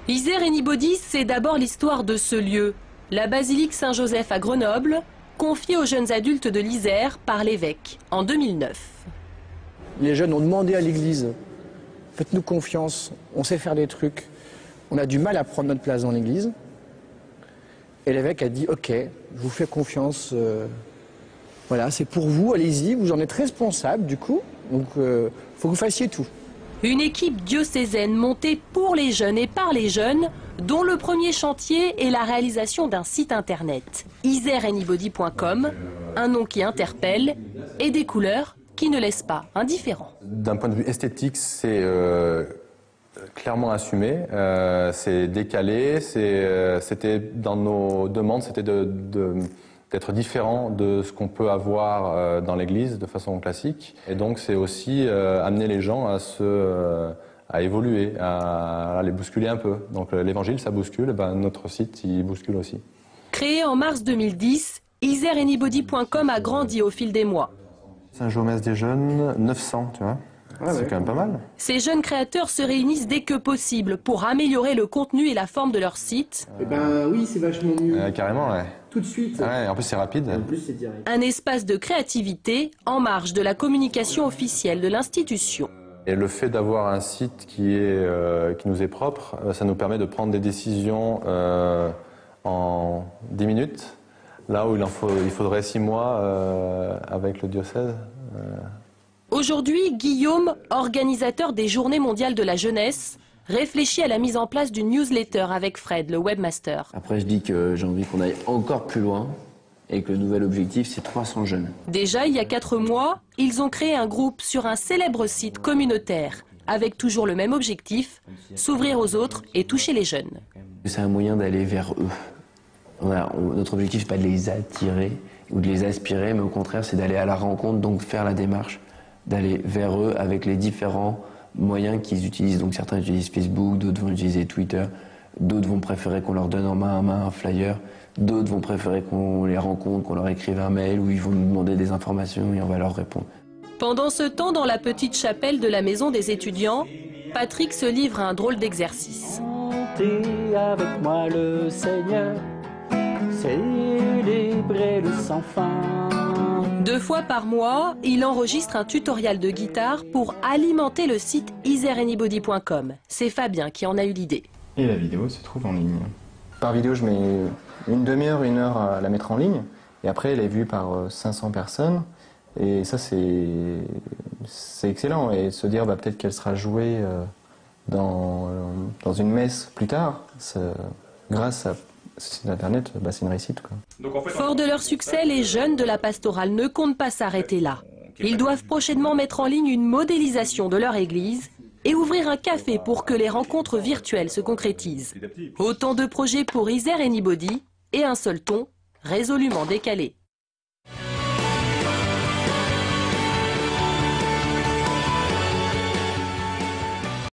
Isère Anybody, c'est d'abord l'histoire de ce lieu, la basilique Saint-Joseph à Grenoble, confiée aux jeunes adultes de l'Isère par l'évêque en 2009. Les jeunes ont demandé à l'église, faites-nous confiance, on sait faire des trucs, on a du mal à prendre notre place dans l'église. Et l'évêque a dit, ok, je vous fais confiance, voilà, c'est pour vous, allez-y, vous en êtes responsable du coup, donc faut que vous fassiez tout. Une équipe diocésaine montée pour les jeunes et par les jeunes, dont le premier chantier est la réalisation d'un site internet, isereanybody.com, un nom qui interpelle et des couleurs qui ne laissent pas indifférents. D'un point de vue esthétique, c'est clairement assumé, c'est décalé, c'était dans nos demandes, c'était d'être différent de ce qu'on peut avoir dans l'église de façon classique. Et donc c'est aussi amener les gens à évoluer, à les bousculer un peu. Donc l'évangile, ça bouscule, et ben, notre site, il bouscule aussi. Créé en mars 2010, isereanybody.com a grandi au fil des mois. Saint-Jean-Messe des jeunes, 900, tu vois. C'est quand même pas mal. Ces jeunes créateurs se réunissent dès que possible pour améliorer le contenu et la forme de leur site. Eh ben oui, c'est vachement mieux. Carrément, ouais. Tout de suite. Ouais, en plus c'est rapide. En plus c'est direct. Un espace de créativité en marge de la communication officielle de l'institution. Et le fait d'avoir un site qui nous est propre, ça nous permet de prendre des décisions en 10 minutes, là où il faudrait 6 mois avec le diocèse. Aujourd'hui, Guillaume, organisateur des Journées mondiales de la jeunesse, réfléchit à la mise en place d'une newsletter avec Fred, le webmaster. Après, je dis que j'ai envie qu'on aille encore plus loin et que le nouvel objectif, c'est 300 jeunes. Déjà, il y a 4 mois, ils ont créé un groupe sur un célèbre site communautaire, avec toujours le même objectif, s'ouvrir aux autres et toucher les jeunes. C'est un moyen d'aller vers eux. Voilà, notre objectif, c'est pas de les attirer ou de les aspirer, mais au contraire, c'est d'aller à la rencontre, donc faire la démarche, d'aller vers eux avec les différents moyens qu'ils utilisent. Donc certains utilisent Facebook, d'autres vont utiliser Twitter, d'autres vont préférer qu'on leur donne en main à main un flyer, d'autres vont préférer qu'on les rencontre, qu'on leur écrive un mail où ils vont nous demander des informations et on va leur répondre. Pendant ce temps, dans la petite chapelle de la maison des étudiants, Patrick se livre à un drôle d'exercice. Chantez avec moi le Seigneur, célébrer le sans fin. 2 fois par mois, il enregistre un tutoriel de guitare pour alimenter le site isereanybody.com. C'est Fabien qui en a eu l'idée. Et la vidéo se trouve en ligne. Par vidéo, je mets une demi-heure, 1 heure à la mettre en ligne. Et après, elle est vue par 500 personnes. Et ça, c'est excellent. Et se dire peut-être qu'elle sera jouée dans une messe plus tard, grâce à ce site internet, c'est une réussite, quoi. Fort de leur succès, les jeunes de la pastorale ne comptent pas s'arrêter là. Ils doivent prochainement mettre en ligne une modélisation de leur église et ouvrir un café pour que les rencontres virtuelles se concrétisent. Autant de projets pour Isère Anybody et un seul ton, résolument décalé.